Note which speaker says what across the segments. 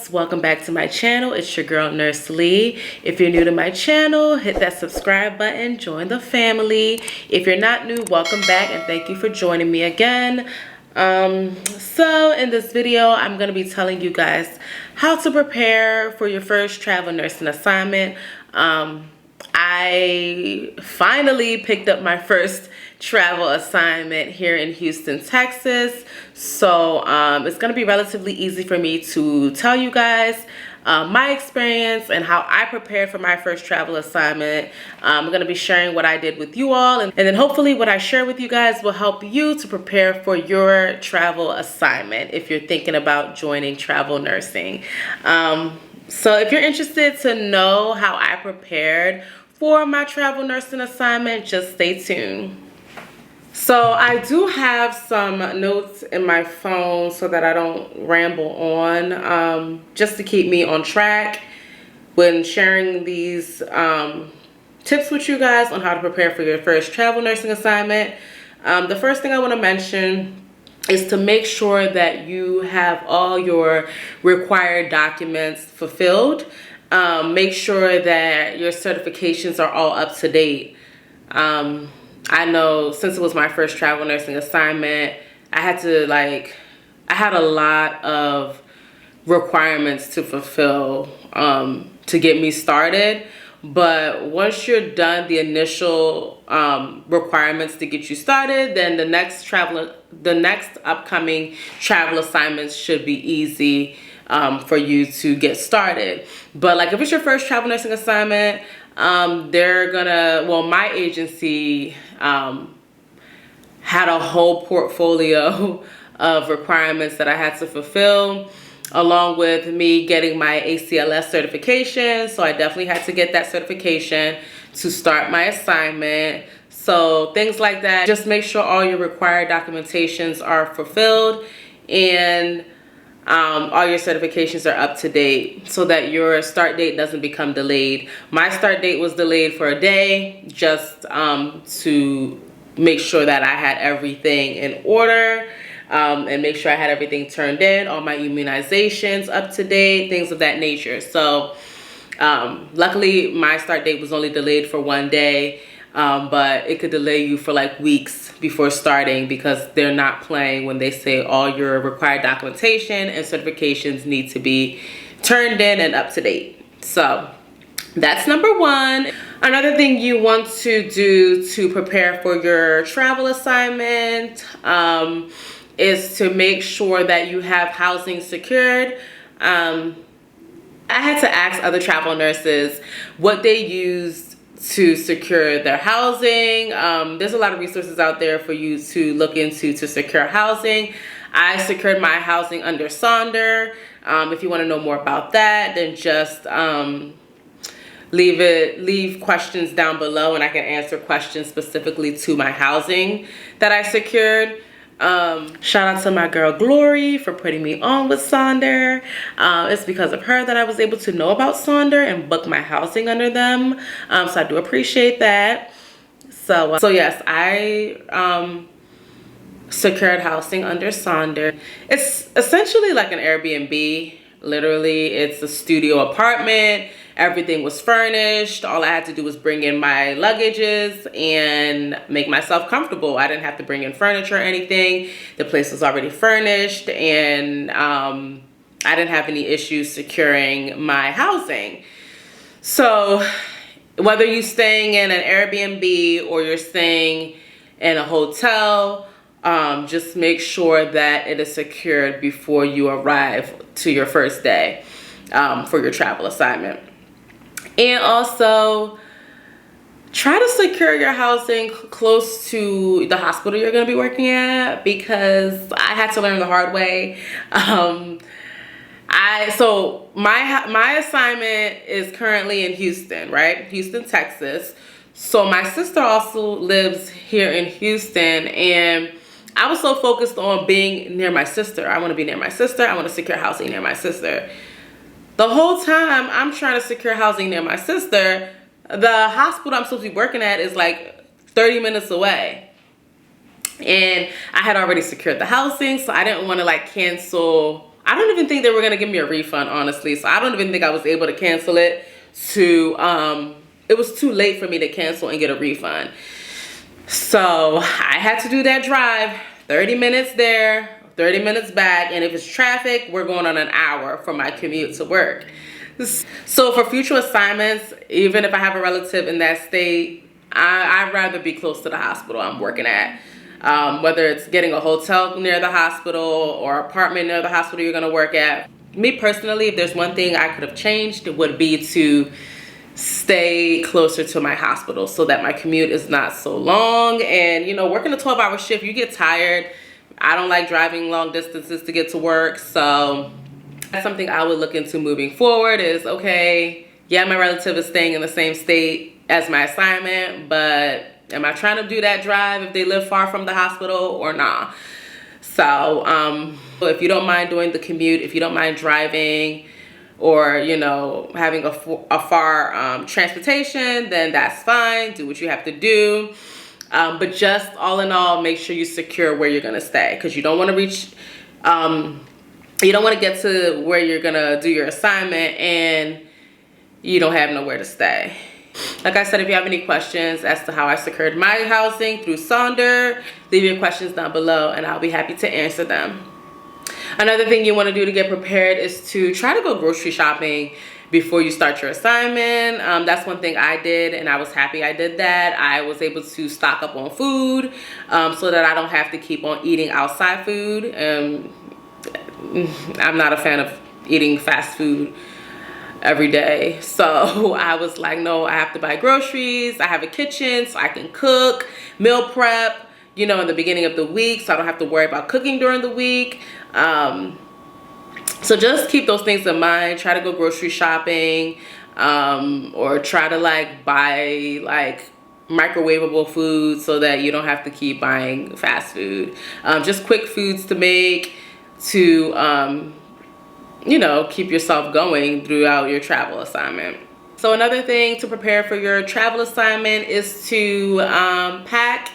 Speaker 1: loves, welcome back to my channel. It's your girl Nurse Lee. If you're new to my channel, hit that subscribe button, join the family. If you're not new, welcome back and thank you for joining me again. So in this video, I'm going to be telling you guys how to prepare for your first travel nursing assignment. I finally picked up my first travel assignment here in Houston, Texas. So it's going to be relatively easy for me to tell you guys my experience and how I prepared for my first travel assignment. I'm going to be sharing what I did with you all, and then hopefully what I share with you guys will help you to prepare for your travel assignment if you're thinking about joining travel nursing. So if you're interested to know how I prepared for my travel nursing assignment, just stay tuned. So I do have some notes in my phone so that I don't ramble on, just to keep me on track when sharing these tips with you guys on how to prepare for your first travel nursing assignment. The first thing I want to mention is to make sure that you have all your required documents fulfilled. Make sure that your certifications are all up to date. I know since it was my first travel nursing assignment, I had a lot of requirements to fulfill to get me started. But once you're done the initial requirements to get you started, then the next upcoming travel assignments should be easy for you to get started. But like if it's your first travel nursing assignment, my agency had a whole portfolio of requirements that I had to fulfill, along with me getting my ACLS certification. So I definitely had to get that certification to start my assignment. So things like that. Just make sure all your required documentations are fulfilled and all your certifications are up to date so that your start date doesn't become delayed. My start date was delayed for a day just to make sure that I had everything in order and make sure I had everything turned in, all my immunizations up to date, things of that nature. So luckily my start date was only delayed for one day, but it could delay you for like weeks before starting because they're not playing when they say all your required documentation and certifications need to be turned in and up to date. So that's number one. Another thing you want to do to prepare for your travel assignment is to make sure that you have housing secured. I had to ask other travel nurses what they used to secure their housing. There's a lot of resources out there for you to look into to secure housing. I secured my housing under Sonder. If you want to know more about that, then just leave questions down below and I can answer questions specifically to my housing that I secured. Shout out to my girl Glory for putting me on with Sonder. It's because of her that I was able to know about Sonder and book my housing under them. So I do appreciate that. So yes, I secured housing under Sonder. It's essentially like an Airbnb. Literally, it's a studio apartment. Everything was furnished. All I had to do was bring in my luggages and make myself comfortable. I didn't have to bring in furniture or anything. The place was already furnished, and I didn't have any issues securing my housing. So whether you're staying in an Airbnb or you're staying in a hotel, just make sure that it is secured before you arrive to your first day for your travel assignment. And also try to secure your housing close to the hospital you're going to be working at, because I had to learn the hard way. So my assignment is currently in Houston, right? Houston, Texas. So my sister also lives here in Houston, and I was so focused on being near my sister. I want to be near my sister. I want to secure housing near my sister. The whole time I'm trying to secure housing near my sister, the hospital I'm supposed to be working at is like 30 minutes away. And I had already secured the housing, so I didn't want to like cancel I don't even think they were gonna give me a refund, honestly. So I don't even think I was able to cancel it. It was too late for me to cancel and get a refund. So I had to do that drive, 30 minutes there, 30 minutes back, and if it's traffic, we're going on an hour for my commute to work. So for future assignments, even if I have a relative in that state, I'd rather be close to the hospital I'm working at. Whether it's getting a hotel near the hospital or apartment near the hospital you're gonna work at. Me personally, if there's one thing I could have changed, it would be to stay closer to my hospital so that my commute is not so long. And you know, working a 12-hour shift, you get tired. I don't like driving long distances to get to work, so that's something I would look into moving forward is, okay, yeah, my relative is staying in the same state as my assignment, but am I trying to do that drive if they live far from the hospital or nah? So if you don't mind doing the commute, if you don't mind driving or, you know, having a far transportation, then that's fine. Do what you have to do. But just all in all, make sure you secure where you're gonna stay, because you don't want to reach, you don't want to get to where you're gonna do your assignment and you don't have nowhere to stay. Like I said, if you have any questions as to how I secured my housing through Sonder, leave your questions down below and I'll be happy to answer them. Another thing you want to do to get prepared is to try to go grocery shopping before you start your assignment. That's one thing I did, and I was happy I did that. I was able to stock up on food so that I don't have to keep on eating outside food. I'm not a fan of eating fast food every day, so I was like, no, I have to buy groceries. I have a kitchen so I can cook, meal prep, you know, in the beginning of the week, so I don't have to worry about cooking during the week. So just keep those things in mind. Try to go grocery shopping, or try to like buy like microwavable food so that you don't have to keep buying fast food. Just quick foods to make to you know, keep yourself going throughout your travel assignment. So another thing to prepare for your travel assignment is to pack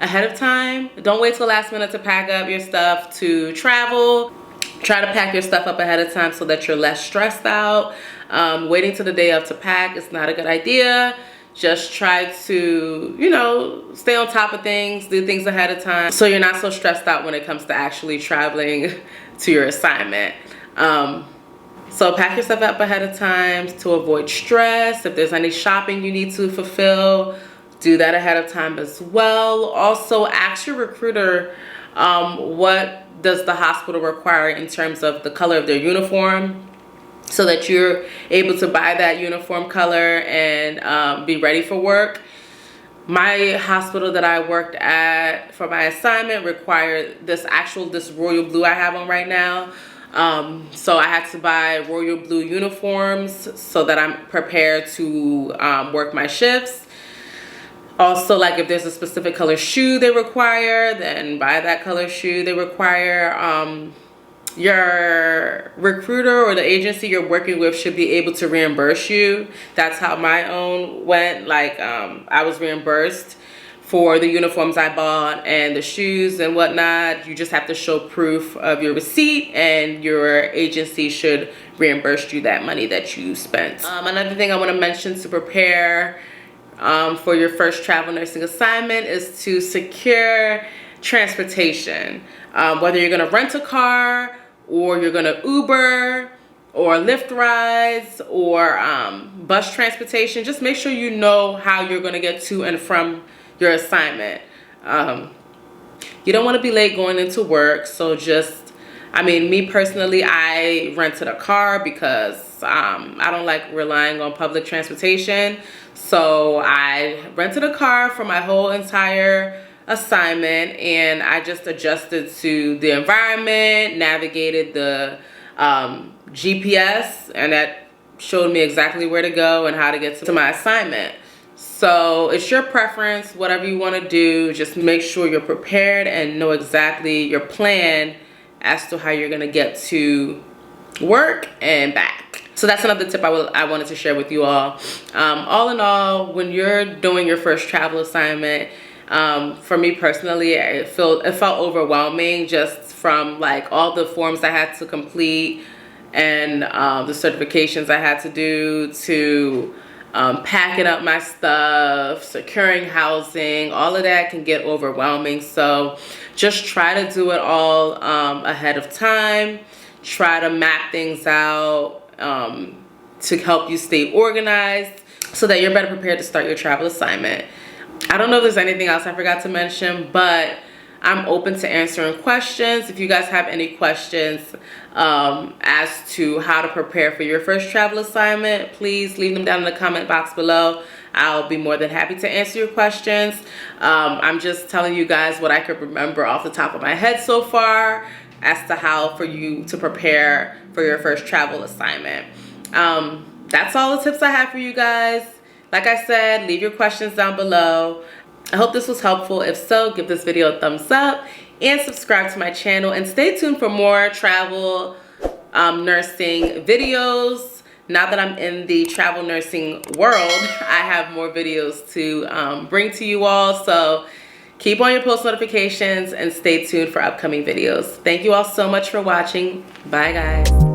Speaker 1: ahead of time. Don't wait till last minute to pack up your stuff to travel. Try to pack your stuff up ahead of time so that you're less stressed out. Waiting till the day of to pack is not a good idea. Just try to, you know, stay on top of things, do things ahead of time so you're not so stressed out when it comes to actually traveling to your assignment. So pack yourself up ahead of time to avoid stress. If there's any shopping you need to fulfill, do that ahead of time as well. Also, ask your recruiter what does the hospital require in terms of the color of their uniform, so that you're able to buy that uniform color and be ready for work. My hospital that I worked at for my assignment required this royal blue I have on right now. So I had to buy royal blue uniforms so that I'm prepared to work my shifts. Also, like if there's a specific color shoe they require, then buy that color shoe they require. Your recruiter or the agency you're working with should be able to reimburse you. That's how my own went. Like I was reimbursed for the uniforms I bought and the shoes and whatnot. You just have to show proof of your receipt and your agency should reimburse you that money that you spent. Another thing I want to mention to prepare for your first travel nursing assignment is to secure transportation. Whether you're going to rent a car or you're going to Uber or Lyft rides or bus transportation, just make sure you know how you're going to get to and from your assignment. You don't want to be late going into work, so just, I mean, me personally, I rented a car because I don't like relying on public transportation. So I rented a car for my whole entire assignment, and I just adjusted to the environment, navigated the GPS, and that showed me exactly where to go and how to get to my assignment. So it's your preference, whatever you want to do. Just make sure you're prepared and know exactly your plan as to how you're going to get to work and back. So that's another tip I wanted to share with you all. All in all, when you're doing your first travel assignment, For me personally, it felt overwhelming just from like all the forms I had to complete and the certifications I had to do, to packing up my stuff, securing housing. All of that can get overwhelming. So just try to do it all ahead of time. Try to map things out to help you stay organized so that you're better prepared to start your travel assignment. I don't know if there's anything else I forgot to mention, but I'm open to answering questions. If you guys have any questions as to how to prepare for your first travel assignment, please leave them down in the comment box below. I'll be more than happy to answer your questions. I'm just telling you guys what I could remember off the top of my head so far as to how for you to prepare for your first travel assignment. That's all the tips I have for you guys. Like I said, leave your questions down below. I hope this was helpful. If so, give this video a thumbs up and subscribe to my channel, and stay tuned for more travel nursing videos. Now that I'm in the travel nursing world, I have more videos to bring to you all. So keep on your post notifications and stay tuned for upcoming videos. Thank you all so much for watching. Bye guys.